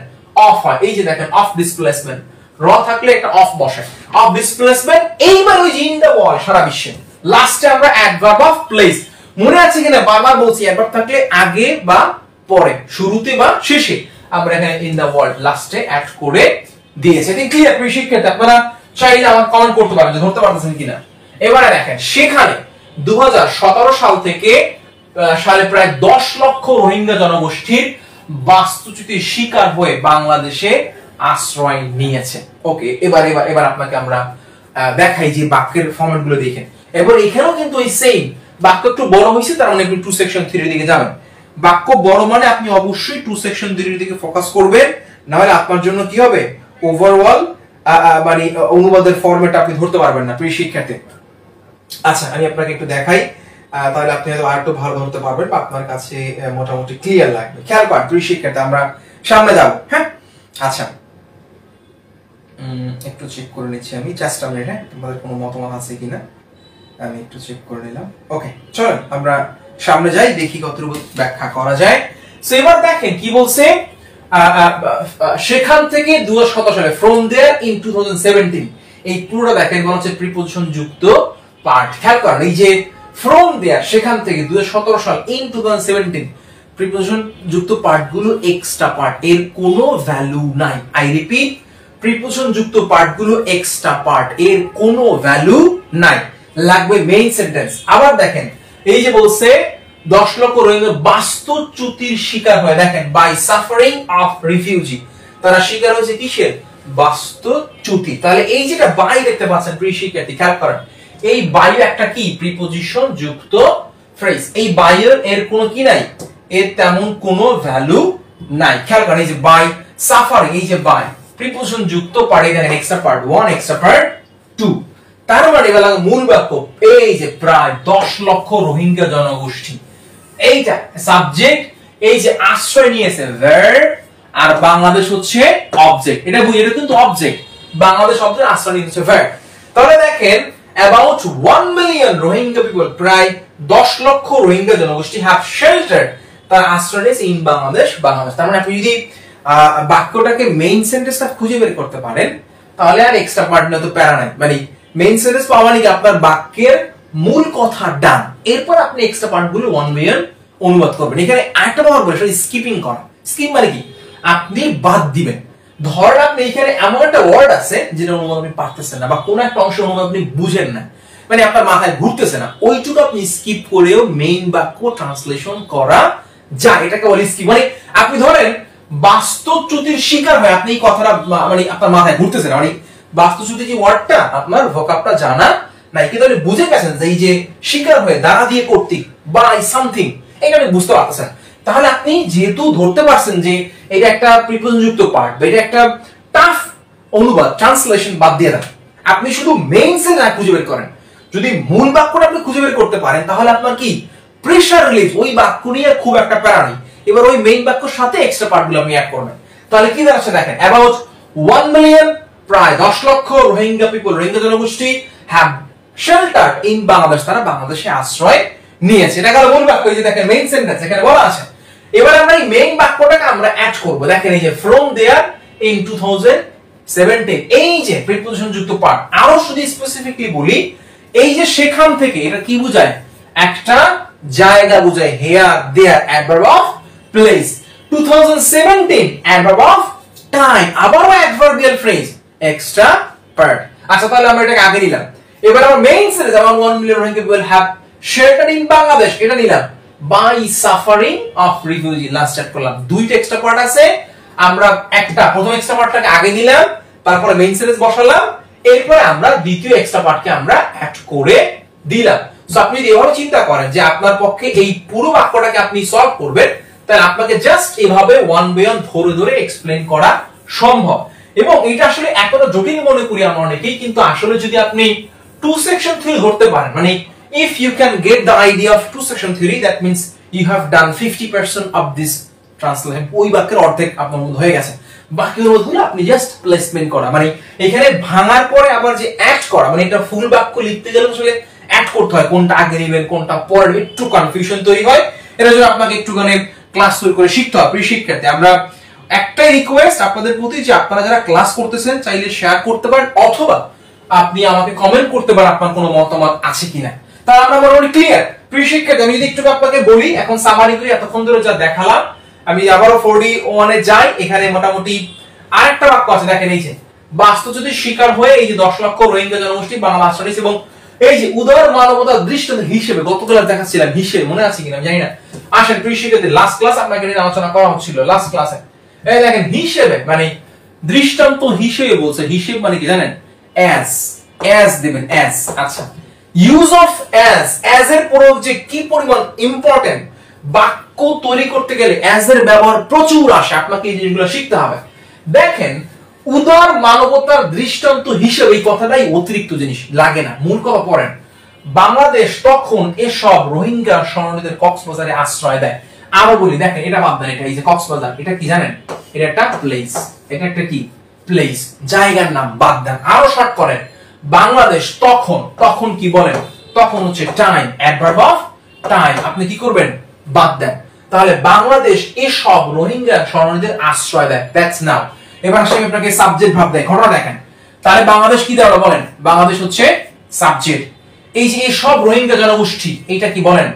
অফ হয়। এই যে দেখেন অফ ডিসপ্লেসমেন্ট, র থাকলে একটা অফ বসে, অফ ডিসপ্লেসমেন্ট। এইবার ওই যে ইন দ্য ওয়ার্ল্ড সারা বিশ্বে, লাস্টে আমরা অ্যাডভার্ব অফ প্লেস, মনে আছে কিনা বারবার বলছি অ্যাডভার্ব থাকলে আগে বা পরে, শুরুতে বা শেষে, আমরা এখানে ইন দ্য ওয়ার্ল্ড লাস্টে অ্যাড করে দিয়েছি। ঠিক ক্লিয়ার প্রিয় শিক্ষার্থী? আপনারা চাইলে আমার কমেন্ট করতে পারেন যে ধরতে পারতেছেন কিনা। এবারে দেখেন সেখানে 2017 সাল থেকে সালে প্রায় 10 লক্ষ রোহিঙ্গা জনগোষ্ঠীর বাস্তুচ্যুতির শিকার হয়ে বাংলাদেশে আশ্রয় নিয়েছে। ওকে, এবার আপনাকে আমরা দেখাই যে বাক্যের ফরম্যাট গুলো দেখেন। এবার এখানেও কিন্তু এই সেম বাক্য একটু বড় হয়েছে, তার মানে আপনি টু সেকশন থিওরির দিকে যাবেন। বাক্য বড় মানে আপনি অবশ্যই টু সেকশন থিওরির দিকে ফোকাস করবেন, না হলে আপনার জন্য কি হবে, ওভারঅল মানে অনুবাদের ফরম্যাট আপনি ধরতে পারবেন না প্রিয় শিক্ষার্থী। আচ্ছা, আমি আপনাকে একটু দেখাই, তাহলে আপনি হয়তো আরেকটু ভালো ধরতে পারবেন বা আপনার কাছে মোটামুটি ক্লিয়ার লাগবে। খেয়াল করেন প্রিয় শিক্ষার্থী, আমরা সামনে যাব। হ্যাঁ, আচ্ছা একটু চেক করে নিচ্ছি আমি, জাস্ট আমি হ্যাঁ তোমাদের কোনো মতামত আছে কিনা আমি একটু চেক করে নিলাম। ওকে, চলেন আমরা সামনে যাই, দেখি কতটুকু ব্যাখ্যা করা যায়। সো এবার দেখেন কি বলছে, সেখান থেকে 2017 সালে, ফ্রম দেয়ার ইন 2017, এই পুরোটা দেখেন বলা হচ্ছে প্রিপোজিশন যুক্ত পার্ট। খেয়াল করেন এই যে ফ্রম দেয়ার, সেখান থেকে 2017 সাল, ইন 2017, প্রিপোজিশন যুক্ত পার্ট গুলো এক্সট্রা পার্ট, এর কোনো ভ্যালু নাই। আই রিপিট, প্রিপোজিশন যুক্ত পার্ট গুলো এক্সট্রা পার্ট, এর কোনো ভ্যালু নাই, লাগবে মেইন সেন্টেন্স। আবার দেখেন এই যে বলছে 10 লক্ষ রোহিঙ্গা বাস্তুচ্যুতির শিকার হয়, দেখেন বাই সাফারিং অফ রিফিউজি, তারা শিকার হয়েছে কিসের, বাস্তুচ্যুতি। তাহলে এই যেটা বাই দেখতে পাচ্ছেন প্রিয় শিক্ষার্থী, খেয়াল করেন এই বাই একটা কি, প্রিপোজিশন যুক্ত ফ্রেজ। এই বাইয়ের এর কোনো কি নাই, এর তেমন কোনো ভ্যালু নাই। খেয়াল করেন এই যে বাই সাফারিং, এই যে বাই প্রিপোজিশন যুক্ত পার্ট, এখানে এক্সট্রা পার্ট 1, এক্সট্রা পার্ট 2, তার মানে এবার মূল বাক্য এই যে প্রায় 10 লক্ষ রোহিঙ্গা জনগোষ্ঠী, এইটা সাবজেক্ট, এই যে আশ্রয় নিয়েছে ভার্ব, আর বাংলাদেশ হচ্ছে অবজেক্ট। এটা বুঝি, এটা কিন্তু অবজেক্ট, বাংলাদেশ অবজেক্ট, আশ্রয় নিয়েছে ভার্ব। তাহলে দেখেন about 1 million রোহিঙ্গা পিপল, প্রায় 10 লক্ষ রোহিঙ্গা জনগোষ্ঠী হ্যাভ শেল্টার, তার আশ্রয় নিয়েছে ইন বাংলাদেশ, বাংলাদেশ। তার মানে আপনি যদি বাক্যটাকে মেইন সেন্টেন্সটা খুঁজে বের করতে পারেন, তাহলে আর এক্সট্রা পার্ট না তো প্যারা নাই। মানে মেইন সেন্টেন্স পাওয়া মানে কি, আপনার বাক্যের মূল কথা ডান, এরপর আপনি এক্সট্রা পার্ট গুলো 1 million অনুবাদ করবেন। এখানে আরেকটা ব্যবহার করে সেটা স্কিপিং করা। স্কিপ মানে কি, আপনি বাদ দিবেন। ধরেন আপনি এখানে এমন একটা ওয়ার্ড আছে যেটা অনুবাদ আপনি পারতেছেন না, বা কোন একটা অংশ অনুবাদ আপনি বুঝেন না, মানে আপনার মাথায় ঘুরতেছে না, ওইটুকু আপনি স্কিপ করেও মেইন বাক্য ট্রান্সলেশন করা যায়। এটাকে বলে স্কিপ। মানে আপনি ধরেন বাস্তুচ্যুতির শিকার হয়, আপনি এই কথাটা মানে আপনার মাথায় ঘুরতেছে না, মানে বাস্তুচ্যুতি যে ওয়ার্ডটা আপনার ভোকাবটা জানা নাই, কিন্তু আপনি বুঝে গেছেন যে এই যে শিকার হয়ে, দ্বারা দিয়ে কর্তৃক, বাই সামথিং, এটা আপনি বুঝতে পারতেছেন। তাহলে আপনি যেহেতু ধরতে পারছেন যে এটা একটা প্রিপোজিশন যুক্ত পার্ট, বা এটা একটা টাফ অনুবাদ, ট্রান্সলেশন বাদ দিয়ে দেন, আপনি শুধু মেইন সেন্টেন্স খুঁজে বের করেন। যদি মূল বাক্যটা আপনি খুঁজে বের করতে পারেন, তাহলে আপনার কি প্রেসার রিলিজ, ওই বাক্য নিয়ে খুব একটা প্যারা নেই। এবার ওই মেইন বাক্যের সাথে এক্সট্রা পার্টগুলো আপনি অ্যাড করবেন, তাহলে কি দাঁড়াচ্ছে দেখেন, অ্যাবাউট 1 million, প্রায় 10 লক্ষ রোহিঙ্গা পিপল, রোহিঙ্গা জনগোষ্ঠী হ্যাভ শেল্টার ইন বাংলাদেশ, তারা বাংলাদেশে আশ্রয় নিয়েছে। এটা গেল মূল বাক্য, এই যে দেখেন মেইন সেন্টেন্স এখানে বলা আছে। এবার আমরা এই মেইন বাক্যটাকে আমরা অ্যাড করব। দেখেন এই যে ফ্রম দেয়ার ইন 2017, এই যে প্রিপোজিশন যুক্ত পার্ট। আরো যদি স্পেসিফিকলি বলি, এই যে সেখান থেকে, এটা কি বোঝায়, একটা জায়গা বোঝায়, here there adverb of place, 2017 adverb of time, আবারও অ্যাডভার্বিয়াল ফ্রেজ, এক্সট্রা পার্ট। আচ্ছা, তাহলে আমরা এটাকে আগে নিলাম। এবার আমরা main sentence, about 1 million Rohingya people have shelter in Bangladesh, এটা নিলাম, by suffering of refugee, last add করলাম। দুইটা এক্সট্রা পার্ট আছে, আমরা একটা প্রথম এক্সট্রা পার্টটাকে আগে নিলাম, তারপরে মেইন সেন্টেন্স বসালাম, এরপরে আমরা দ্বিতীয় এক্সট্রা পার্টকে আমরা অ্যাড করে দিলাম। সো আপনি যদি এভাবে চিন্তা করেন যে আপনার পক্ষে এই পুরো বাক্যটাকে আপনি সলভ করবেন, তাহলে আপনাকে জাস্ট এভাবে 1 by 1 ধরে ধরে এক্সপ্লেইন করা সম্ভব। এবং এটা আসলে এতটা জটিল মনে করি আমরা অনেকেই, কিন্তু আসলে যদি আপনি টু সেকশন থিওরি ধরতে পারেন, মানে if you can get the idea of two section theory, that means you have done 50% of this translation, ওই বাক্যের অর্ধেক আপনার মধ্যে হয়ে গেছে। বাকির মধ্যে আপনি জাস্ট প্লেসমেন্ট করা, মানে এখানে ভাঙার পরে আবার যে অ্যাড করা, মানে এটা ফুল বাক্য লিখতে গেলে আসলে অ্যাড করতে হয়, কোনটা আগে নেবেন কোনটা পরে, একটু কনফিউশন তৈরি হয়। এর জন্য আপনাকে একটুখানি ক্লাস তৈরি করে শিখতে হবে। প্রিয় শিক্ষার্থী, আমরা একটাই রিকোয়েস্ট আপনাদের প্রতি যে আপনারা যারা ক্লাস করতেছেন চাইলে শেয়ার করতে পারেন, অথবা আপনি আমাকে কমেন্ট করতে পারেন আপনার কোনো মতামত আছে কিনা। তাহলে আমরা মোটামুটি ক্লিয়ার। প্রিয় শিক্ষার্থী, আমি যদি একটু আপনাকে বলি, এখন সামারি করি, এতক্ষণ ধরে যা দেখালাম, আমি আবারও 4D1 এ যাই। এখানে মোটামুটি আরেকটা বাক্য আছে, দেখেন এই যে বাস্তুচ্যুতির শিকার হয়ে এই যে 10 লক্ষ রোহিঙ্গা জনগোষ্ঠী বাংলা আশ্রয় নিয়েছে, এবং এই যে উদার মানবতার দৃষ্টান্ত হিসেবে গতকাল দেখাচ্ছিলাম, হিসেবে মনে আছে কিনা জানি না। আসেন প্রিয় শিক্ষার্থী, লাস্ট ক্লাস আপনাকে নিয়ে আলোচনা করা হচ্ছিল, লাস্ট ক্লাসে এই দেখেন হিসেবে মানে দৃষ্টান্ত হিসেবে বলছে। হিসেব মানে কি জানেন? অ্যাজ দিবেন, অ্যাজ। আচ্ছা, ইউজ অফ অ্যাজ এর প্রয়োগ যে কি পরিমাণ ইম্পর্টেন্ট, বাক্য তৈরি করতে গেলে অ্যাজ এর ব্যবহার প্রচুর আসে, আপনাকে এই জিনিসগুলো শিখতে হবে। দেখেন উদার মানবতার দৃষ্টান্ত হিসেবে এই কথাটাই অতিরিক্ত জিনিস, লাগে না, মূল কথা পড়েন। বাংলাদেশ তখন এসব রোহিঙ্গা শরণার্থীদের কক্সবাজারে আশ্রয় দেয়। আরো বলি, দেখেন এটা বাদ দেন, এটা এই যে কক্সবাজার, এটা কি জানেন? এটা একটা প্লেস, এটা একটা কি প্লেস, জায়গার নাম, বাদ দেন। আরো শর্ট করেন, বাংলাদেশ তখন, তখন কি বলেন? তখন হচ্ছে টাইম, অ্যাডভার্ব অফ টাইম, আপনি কি করবেন? বাদ দেন। তাহলে বাংলাদেশ এসব রোহিঙ্গা শরণার্থীদের আশ্রয় দেয়, দ্যাটস নাও। এবার আসলে আপনাকে সাবজেক্ট ভাব দেয়, ঘটনা দেখেন। তাহলে বাংলাদেশ কি দেওয়া বলেন? বাংলাদেশ হচ্ছে সাবজেক্ট। এই যে এসব রোহিঙ্গা জনগোষ্ঠী, এটা কি বলেন?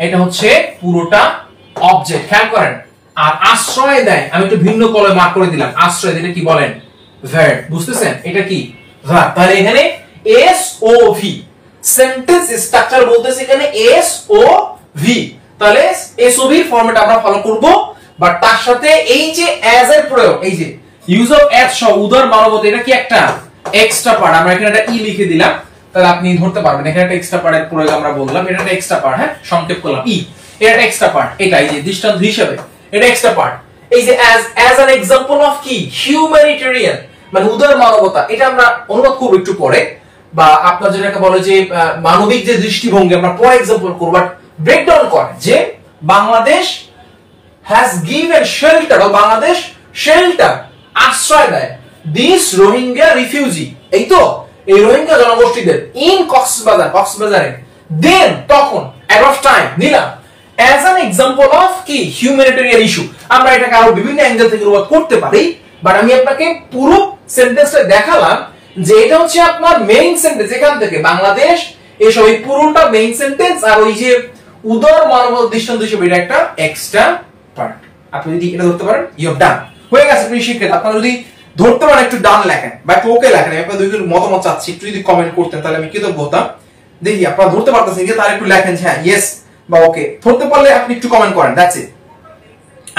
এটা হচ্ছে পুরোটা অবজেক্ট, খেয়াল করেন। আর আশ্রয় দেয়, আমি একটু ভিন্ন কলমে মার্ক করে দিলাম, আশ্রয় দিলে কি বলেন? ভার্ব, বুঝতেছেন? এটা কি ভার্ব। তাহলে এখানে এস ও ভি, সেন্টেন্স স্ট্রাকচার বলতেছে এখানে এস ও ভি। তাহলে এস ও ভি ফরম্যাট আমরা ফলো করব, বাট তার সাথে এই যে অ্যাজ এর প্রয়োগ, এই যে ইউজ অফ অ্যাজ সহ উদার মানবতা, এটা কি একটা এক্সট্রা পার্ট। আমরা এখানে একটা ই লিখে দিলাম, তাহলে আপনি ধরতে পারবেন এখানে একটা এক্সট্রা পার্টের প্রয়োগ আমরা বললাম, এটা একটা এক্সট্রা পার্ট, হ্যাঁ, সংক্ষেপ করলাম ই, এটা একটা এক্সট্রা পার্ট, এটা এই যে দৃষ্টান্ত হিসেবে এটা এক্সট্রা পার্ট। এই যে অ্যাজ অ্যান এক্সাম্পল অফ কি হিউম্যানিটেরিয়ান, মানে উদার মানবতা, এটা আমরা অনুবাদ করব একটু পরে, বা আপনার যেটাকে বলে যে মানবিক যে দৃষ্টিভঙ্গি, আমরা পরে এক্সাম্পল করব, বাট ব্রেকডাউন করে যে বাংলাদেশ হ্যাজ গিভেন শেল্টার, ও বাংলাদেশ শেল্টার আশ্রয় দেয় দিস রোহিঙ্গা রিফিউজি, এই তো এই রোহিঙ্গা জনগোষ্ঠীদের ইন কক্সবাজার, কক্সবাজারে, দেন তখন এট অফ টাইম নিলাম অ্যাজ অ্যান এক্সাম্পল অফ কি হিউম্যানিটেরিয়ান ইস্যু। আমরা এটাকে আরো বিভিন্ন অ্যাঙ্গেল থেকে অনুবাদ করতে পারি, বাট আমি আপনাকে পুরো সেন্টেন্সটা দেখালাম যে এটা হচ্ছে আপনার মেইন সেন্টেন্স। এখান থেকে বাংলাদেশ এসব এই পুরোটা মেইন সেন্টেন্স, আর ওই যে উদার মানবতার দৃষ্টান্ত হিসেবে এটা একটা এক্সট্রা পার্ট। আপনি যদি এটা ধরতে পারেন, ইউ হ্যাভ ডান, হয়ে গেছে প্রিয় শিক্ষার্থী। আপনারা যদি ধরতে পারেন একটু ডান লেখেন বা একটু ওকে লেখেন, আপনারা দুইজন মতামত চাচ্ছি, একটু যদি কমেন্ট করতেন তাহলে আমি কৃতজ্ঞ হতাম। দেখি আপনারা ধরতে পারতেছেন কি, তার একটু লেখেন হ্যাঁ ইয়েস বা ওকে। ধরতে পারলে আপনি একটু কমেন্ট করেন, দ্যাটস ইট।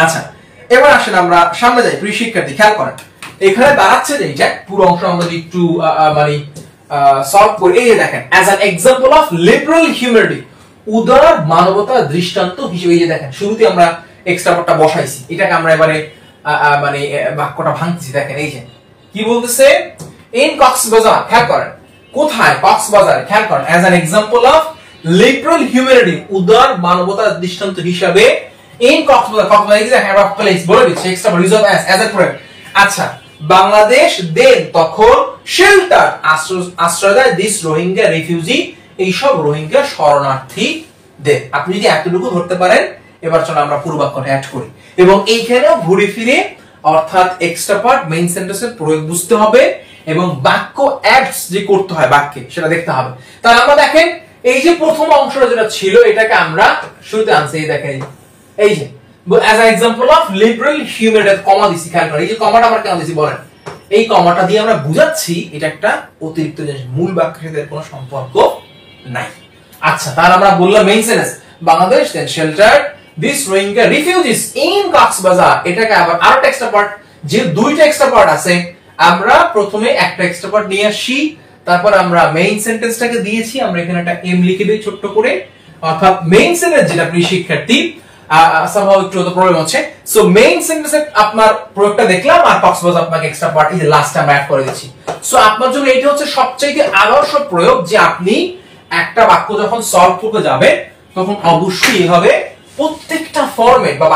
আচ্ছা, এবার আসেন আমরা সামনে যাই। প্রিয় শিক্ষার্থী খেয়াল করেন, এখানে দাঁড়াচ্ছে যে এটা পুরো অংশ আমরা যদি একটু মানে সলভ করি, এই যে দেখেন as an example of liberal humanity, উদার মানবতার দৃষ্টান্ত হিসেবে, এই যে দেখেন শুরুতে আমরা এক্সট্রা পার্টটা বসাইছি, এটাকে আমরা এবারে মানে বাক্যটা ভাঙতেছি। দেখেন এই যে কি বলতেছে, ইন কক্সবাজার, খেয়াল করেন কোথায়? কক্সবাজার, খেয়াল করেন as an example of liberal humanity, উদার মানবতার দৃষ্টান্ত হিসাবে in Cox's Bazar, Cox's Bazar is a have of place, বলে দিচ্ছে extra use of as a প্রয়োগ। আচ্ছা, বাংলাদেশ দেন তখন শেল্টার আশ্রয় দেয় দিস রোহিঙ্গা রিফিউজি, এই সব রোহিঙ্গা শরণার্থী দেন। আপনি যদি এতটুকু ধরতে পারেন, এবার চলো আমরা পুরো বাক্যটা অ্যাড করি, এবং এইখানেও ঘুরে ফিরে অর্থাৎ এক্সট্রা পার্ট মেইন সেন্টেন্সের প্রয়োগ বুঝতে হবে, এবং বাক্য অ্যাডস যে করতে হয় বাক্যে সেটা দেখতে হবে। তাহলে আমরা দেখেন এই যে প্রথম অংশটা যেটা ছিল, এটাকে আমরা শুরুতে আনছি, এই দেখেন এই যে as an example of liberal humanity, কমা দিছি, খেয়াল করেন এই যে কমাটা আমরা কেন দিছি বলেন? এই কমাটা দিয়ে আমরা বুঝাচ্ছি এটা একটা অতিরিক্ত জিনিস, মূল বাক্যের সাথে কোনো সম্পর্ক নাই। আচ্ছা, তাহলে আমরা বললাম মেইন সেন্টেন্স বাংলাদেশ দেন shelter this Rohingya refugees in Cox's Bazar, এটাকে আবার আরেকটা এক্সট্রা পার্ট, যে দুইটা এক্সট্রা পার্ট আছে, আমরা প্রথমে একটা এক্সট্রা পার্ট নিয়ে আসি, তারপর আমরা মেইন সেন্টেন্সটাকে দিয়েছি, আমরা এখানে একটা এম লিখে দিই ছোট্ট করে, অর্থাৎ মেইন সেন্টেন্স যেটা প্রিয় শিক্ষার্থী somehow একটু তো প্রবলেম হচ্ছে। সো মেইন সেন্টেন্সে আপনার প্রয়োগটা দেখলাম, আর কক্সবাজার আপনাকে এক্সট্রা পার্ট এই যে লাস্ট টাইম অ্যাড করে দিচ্ছি। সো আপনার জন্য এটা হচ্ছে সবচেয়ে আদর্শ প্রয়োগ, যে আপনি একটা বাক্য যখন সলভ করতে যাবেন তখন অবশ্যই এভাবে প্রত্যেকটা ফরম্যাট বা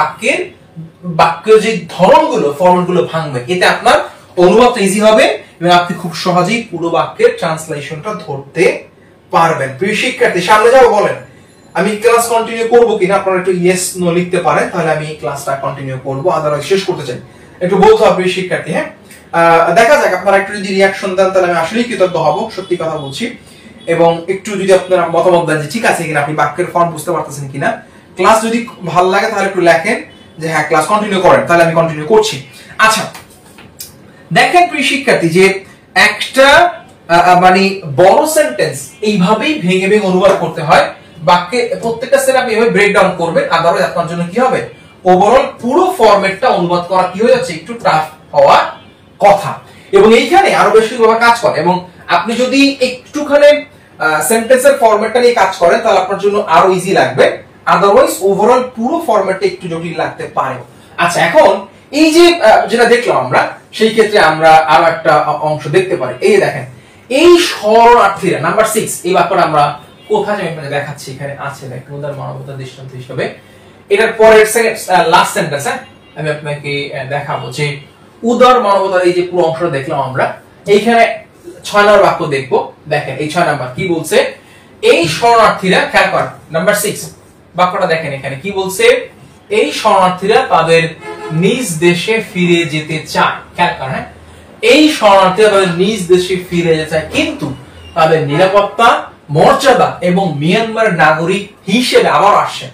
বাক্যের যে ধরনগুলো, ফরম্যাটগুলো ভাঙবে, এতে আপনার অনুবাদটা ইজি হবে এবং আপনি খুব সহজেই পুরো বাক্যের ট্রান্সলেশনটা ধরতে পারবেন। প্রিয় শিক্ষার্থী সামনে যাও, বলেন আমি ক্লাস কন্টিনিউ করব কিনা? আপনারা একটু ইয়েস নো লিখতে পারেন, তাহলে আমি ক্লাসটা কন্টিনিউ করব, আদারওয়াইজ শেষ করতে চাই। একটু বলতে হবে প্রিয় শিক্ষার্থী। হ্যাঁ, দেখা যাক আপনারা একটু যদি রিয়াকশন দেন তাহলে আমি আসলেই কৃতজ্ঞ হব, সত্যি কথা বলছি। এবং একটু যদি আপনারা মতামত দেন যে ঠিক আছে কিনা, আপনি বাক্যের ফর্ম বুঝতে পারতেছেন কিনা। ক্লাস যদি ভালো লাগে তাহলে একটু লেখেন যে হ্যাঁ ক্লাস কন্টিনিউ করেন, তাহলে আমি কন্টিনিউ করছি। আচ্ছা, দেখেন প্রিয় শিক্ষার্থী যে একটা মানে বড় সেন্টেন্স এইভাবেই ভেঙে ভেঙে অনুবাদ করতে হয়। বাক্যে প্রত্যেকটা সেট আপনি এভাবে ব্রেকডাউন করবেন, আদারওয়াইজ আপনার জন্য কি হবে, ওভারঅল পুরো ফরম্যাটটা অনুবাদ করা কি হয়ে যাচ্ছে, একটু টাফ হওয়ার কথা। এবং এইখানে আরো বেশ কিছু কাজ করে, এবং আপনি যদি একটুখানি সেন্টেন্সের ফরম্যাটটা নিয়ে কাজ করেন তাহলে আপনার জন্য আরো ইজি লাগবে, আদারওয়াইজ ওভারঅল পুরো ফরম্যাটটা একটু জটিল লাগতে পারে। আচ্ছা, এখন এই যে যেটা দেখলাম আমরা, সেই ক্ষেত্রে আমরা আরো একটা অংশ দেখতে পারি। এই দেখেন, এই শরণার্থীরা, নাম্বার 6, এই বাক্যটা আমরা কোথায় আমি আপনাকে দেখাচ্ছি, এখানে আছে দেখুন, উদার মানবতার দৃষ্টান্ত হিসেবে। এটার পরের লাস্ট সেন্টেন্স, আমি আপনাকে দেখাবো যে উদার মানবতার এই যে পুরো অংশটা দেখলাম আমরা, এইখানে 6 নম্বর বাক্য দেখবো। দেখেন এই 6 নম্বর কি বলছে, এই শরণার্থীরা, খেয়াল করেন নাম্বার 6 বাক্যটা দেখেন, এখানে কি বলছে, এই শরণার্থীরা তাদের নিজ দেশে ফিরে যেতে চায়। খেয়াল করেন, এই শরণার্থীরা তাদের নিজ দেশে ফিরে যেতে চায়, কিন্তু তাদের নিরাপত্তা, মর্যাদা এবং মিয়ানমার নাগরিক হিসেবে আবার আসছে।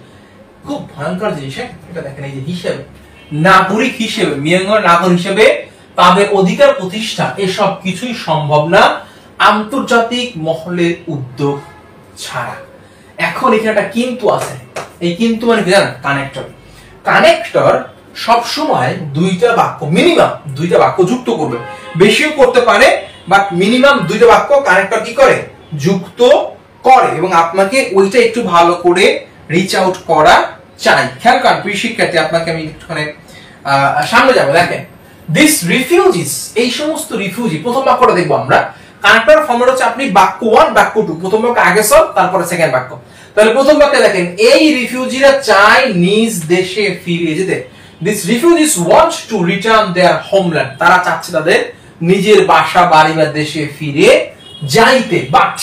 খুব ভয়ঙ্কর জিনিস, এটা দেখেন, এই যে হিসেবে, নাগরিক হিসেবে, মিয়ানমার নাগরিক হিসেবে তাদের অধিকার প্রতিষ্ঠা, এসব কিছুই সম্ভব না আন্তর্জাতিক মহলের উদ্যোগ ছাড়া। এখন এখানে একটা কিন্তু আছে, এই কিন্তু মানে কি জানেন, কানেক্টর। কানেক্টর সব সময় দুইটা বাক্য, মিনিমাম দুইটা বাক্য যুক্ত করবে, বেশিও করতে পারে, বাট মিনিমাম দুইটা বাক্য কানেক্টর কি করে, যুক্ত করে, এবং আপনাকে ওইটা একটু ভালো করে রিচ আউট করা চাই। খেয়াল করেন প্রিয় শিক্ষার্থী, আপনাকে আমি একটুখানি সামনে যাবো। দেখেন, দিস রিফিউজিস, এই সমস্ত রিফিউজি, প্রথম বাক্যটা দেখবো আমরা। কানেক্টর ফর্মেট হচ্ছে আপনি বাক্য 1 বাক্য 2, প্রথম বাক্য আগে সব, তারপরে সেকেন্ড বাক্য। তাহলে প্রথম বাক্যে দেখেন, এই রিফিউজিরা চায় নিজ দেশে ফিরে যেতে। This refugees want to return there homeland, তারা চাচ্ছে তাদের নিজের বাসা বাড়ি বা দেশে ফিরে যাইতে। বাট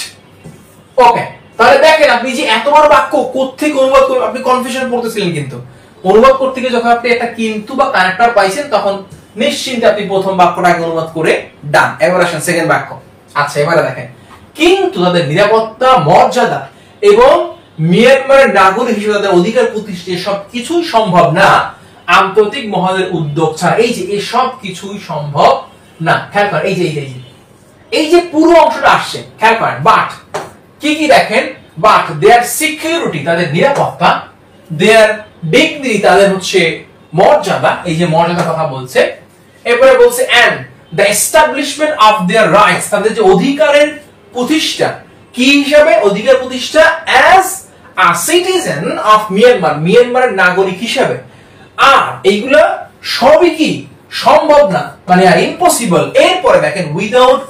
ওকে, তাহলে দেখেন আপনি যে এত বড় বাক্য কোত্থেকে অনুবাদ করবেন, আপনি কনফিউশন পড়তেছিলেন, কিন্তু অনুবাদ করতে গিয়ে যখন আপনি একটা কিন্তু বা কানেক্টর পাইছেন, তখন নিশ্চিন্তে আপনি প্রথম বাক্যটা আগে অনুবাদ করে ডান। এবার আসেন সেকেন্ড বাক্য। আচ্ছা, এবারে দেখেন, কিন্তু তাদের নিরাপত্তা, মর্যাদা এবং মিয়ানমারের নাগরিক হিসেবে তাদের অধিকার প্রতিষ্ঠা, সব কিছুই সম্ভব না আন্তর্জাতিক মহলের উদ্যোগ ছাড়া। এই যে এসব কিছুই সম্ভব না, খেয়াল করেন, এই যে পুরো অংশটা আসছে, খেয়াল করেন, বাট কি কি দেখেন, বাট দেয়ার সিকিউরিটি, তাদের নিরাপত্তা, দেয়ার ডিগনিটি, তাদের হচ্ছে মর্যাদা, এই যে মর্যাদার কথা বলছে। এরপরে বলছে and the establishment of their rights, তাদের যে অধিকারের প্রতিষ্ঠা, কি হিসাবে, অধিকার প্রতিষ্ঠা as a citizen of Myanmar, মিয়ানমারের নাগরিক হিসাবে। আর এইগুলা সবই কি সম্ভব না, মানে আর ইম্পসিবল। এরপরে দেখেন, without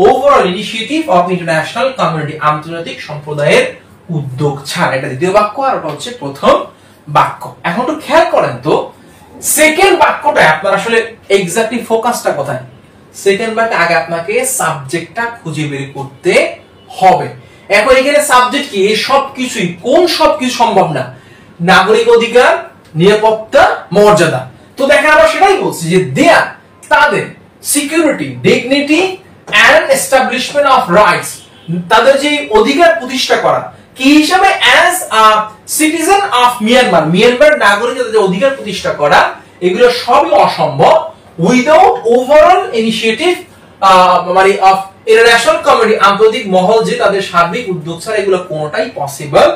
overall initiative of international community, আন্তর্জাতিক সম্প্রদায়ের উদ্যোগ ছাড়া। এটা দ্বিতীয় বাক্য, আর ওটা হচ্ছে প্রথম বাক্য। এখন একটু খেয়াল করেন তো, সেকেন্ড বাক্যটা আপনার আসলে এক্স্যাক্টলি ফোকাসটা কোথায়। সেকেন্ড বাক্যে আগে আপনাকে সাবজেক্টটা খুঁজে বের করতে হবে। এখন এখানে সাবজেক্ট কি, এই সব কিছুই, কোন সব কিছু সম্ভব না, নাগরিক অধিকার, নিরাপত্তা, মর্যাদা। তো দেখেন আমরা সেটাই বলছি যে দেয়ার, তাদের security, dignity and establishment of rights, তাদের যে অধিকার প্রতিষ্ঠা করা, কি হিসাবে, as a citizen of Myanmar, Myanmar নাগরিক যে অধিকার প্রতিষ্ঠা করা, এগুলো সবই অসম্ভব উইদাউট ওভারঅল ইনিশিয়েটিভ মানে অফ ইন্টারন্যাশনাল কমিউনিটি, আন্তর্জাতিক মহল যে তাদের সার্বিক উদ্যোগ ছাড়া এগুলো কোনোটাই পসিবল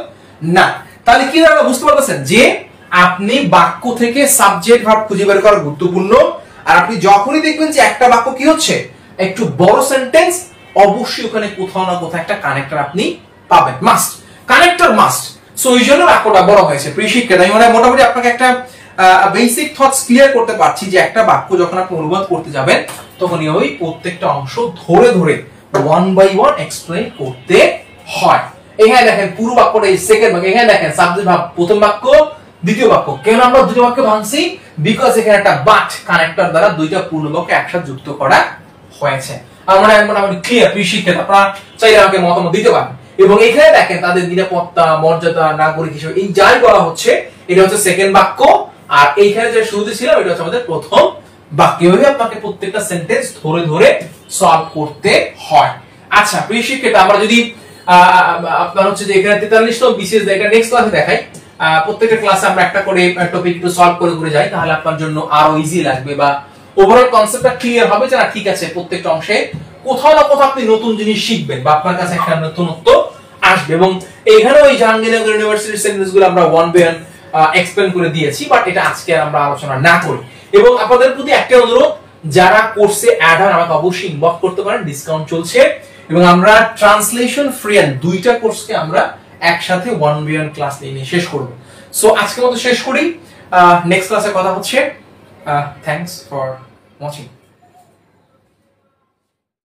না। তাহলে কি আপনারা বুঝতে পারতেছেন যে আপনি বাক্য থেকে সাবজেক্ট ভার্ব খুঁজে বের করা গুরুত্বপূর্ণ। আর আপনি যখনই দেখবেন যে একটা বাক্য কি হচ্ছে, একটু বড় সেন্টেন্স, অবশ্যই ওখানে কোথাও না কোথাও একটা কানেক্টর আপনি পাবেন, মাস্ট, কানেক্টর মাস্ট। সো এই জন্য বাক্যটা বড় হয়েছে। প্রিয় শিক্ষার্থী, আমি মোটামুটি আপনাকে একটা বেসিক থটস ক্লিয়ার করতে পারছি যে একটা বাক্য যখন আপনি অনুবাদ করতে যাবেন, তখন ওই প্রত্যেকটা অংশ ধরে ধরে ওয়ান বাই ওয়ান এক্সপ্লেইন করতে হয়। এখানে দেখেন পুরো বাক্যটা, এই সেকেন্ড বাক্য, এখানে দেখেন সাবজেক্ট ভার্ব প্রথম বাক্য, দ্বিতীয় বাক্য। কেন আমরা দুটো বাক্য ভাঙছি, বিকজ এখানে একটা বাট কানেক্টর দ্বারা দুইটা পূর্ণ বাক্য একসাথে যুক্ত করা হয়েছে। আমরা মোটামুটি ক্লিয়ার। প্রিয় শিক্ষার্থী, আপনারা চাইলে আমাকে মতামত দিতে পারেন। এবং এখানে দেখেন তাদের নিরাপত্তা, মর্যাদা, নাগরিক হিসেবে এই যাই বলা হচ্ছে, এটা হচ্ছে সেকেন্ড বাক্য। আর এইখানে যে শুরুতে ছিল, এটা হচ্ছে আমাদের প্রথম বাক্যভাবে আপনাকে প্রত্যেকটা সেন্টেন্স ধরে ধরে সলভ করতে হয়। আচ্ছা প্রিয় শিক্ষার্থী, আমরা যদি আপনার হচ্ছে যে এখানে 43তম বিসিএস এটা নেক্সট ক্লাসে দেখাই, প্রত্যেকটা ক্লাসে আমরা একটা করে টপিক একটু সলভ করে করে যাই, তাহলে আপনার জন্য আরো ইজি লাগবে বা ওভারঅল কনসেপ্টটা ক্লিয়ার হবে যে না ঠিক আছে প্রত্যেকটা অংশে কোথাও না কোথাও আপনি নতুন জিনিস শিখবেন বা আপনার কাছে একটা নতুনত্ব আসবে। এবং এখানে ওই জাহাঙ্গীরনগর ইউনিভার্সিটির সেন্টেন্সগুলো আমরা ওয়ান বাই ওয়ান এক্সপ্লেন করে দিয়েছি, বাট এটা আজকে আমরা আলোচনা না করি। এবং আপনাদের প্রতি একটা অনুরোধ, যারা কোর্সে অ্যাড হন আমাকে অবশ্যই ইনবক্স করতে পারেন, ডিসকাউন্ট চলছে। এবং আমরা ট্রান্সলেশন ফ্রি এন্ড দুইটা কোর্সকে আমরা একসাথে ওয়ান বাই ওয়ান ক্লাস নিয়ে শেষ করব। সো আজকের মতো শেষ করি, নেক্সট ক্লাসে কথা হচ্ছে। Thanks for watching.